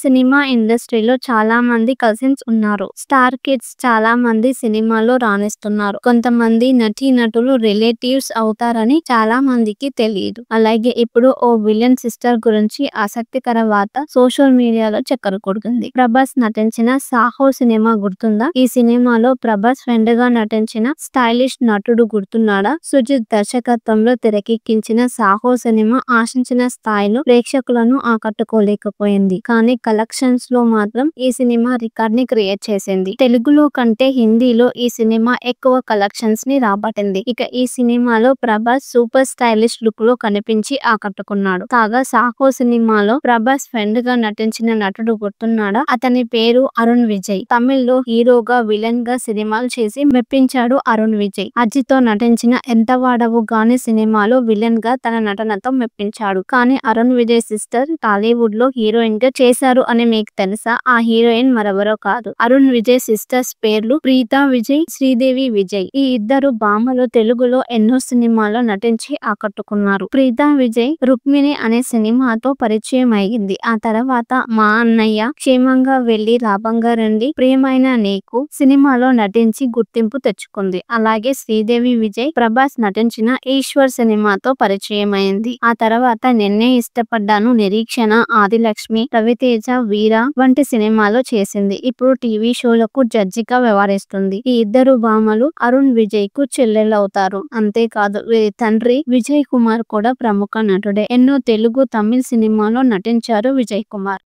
Cinema ఇండస్ట్రీలో చాలా మంది కజిన్స్ ఉన్నారు. స్టార్ కిడ్స్ చాలా మంది సినిమాలో రాణిస్తున్నారు. కొంతమంది నటీనటులు రిలేటివ్స్ అవుతారని చాలా మందికి తెలియదు. అలాగే ఇప్పుడు ఓ విలన్ సిస్టర్ గురించి ఆసక్తికర వార్త సోషల్ మీడియాలో చక్కర్లు కొడుతుంది. ప్రభాస్ నటించిన సాహో సినిమా గుర్తుందా? ఈ సినిమాలో ప్రభాస్ ఫ్రెండ్ గా నటించిన స్టైలిష్ నటుడు గుర్తున్నాడా? సుజిత్ దర్శకత్వంలో తెరకెక్కించిన సాహో సినిమా ఆశించిన స్థాయిలో ప్రేక్షకులను ఆకట్టుకోలేకపోయింది. కానీ కలెక్షన్స్ లో మాత్రం ఈ సినిమా రికార్డ్ ని క్రియేట్ చేసింది. తెలుగులో కంటే హిందీలో ఈ సినిమా ఎక్కువ కలెక్షన్స్ ని రాబట్టింది. ఇక ఈ సినిమాలో ప్రభాస్ సూపర్ స్టైలిష్ లుక్ లో కనిపించి ఆకట్టుకున్నాడు. కాగా సాహో సినిమాలో ప్రభాస్ ఫ్రెండ్ గా నటించిన నటుడు గుర్తున్నాడా? అతని పేరు అరుణ్ విజయ్. తమిళ్లో హీరోగా విలన్ గా సినిమాలు చేసి మెప్పించాడు అరుణ్ విజయ్. అజిత్ తో నటించిన ఎంత వాడవు గాని సినిమాలో విలన్ గా తన నటనతో మెప్పించాడు. కానీ అరుణ్ విజయ్ సిస్టర్ టాలీవుడ్ లో హీరోయిన్ గా చేశారు అని మీకు తెలుసా? ఆ హీరోయిన్ మరెవరో కాదు, అరుణ్ విజయ్ సిస్టర్స్ పేర్లు ప్రీతా విజయ్, శ్రీదేవి విజయ్. ఈ ఇద్దరు భామలు తెలుగులో ఎన్నో సినిమాల్లో నటించి ఆకట్టుకున్నారు. ప్రీతా విజయ్ రుక్మిణి అనే సినిమాతో పరిచయం అయ్యింది. ఆ తర్వాత మా అన్నయ్య, క్షేమంగా వెళ్లి లాభంగా రండి, ప్రియమైన నీకు సినిమాలో నటించి గుర్తింపు తెచ్చుకుంది. అలాగే శ్రీదేవి విజయ్ ప్రభాస్ నటించిన ఈశ్వర్ సినిమాతో పరిచయం అయింది. ఆ తర్వాత నిన్నే ఇష్టపడ్డాను, నిరీక్షణ, ఆదిలక్ష్మి, రవితేజ, వీర వంటి సినిమాలో చేసింది. ఇప్పుడు టీవీ షోలకు జడ్జిగా వ్యవహరిస్తుంది. ఈ ఇద్దరు భామలు అరుణ్ విజయ్ కు చెల్లెలవుతారు. అంతేకాదు వీరి తండ్రి విజయ్ కుమార్ కూడా ప్రముఖ నటుడే. ఎన్నో తెలుగు, తమిళ సినిమాలో నటించారు విజయ్ కుమార్.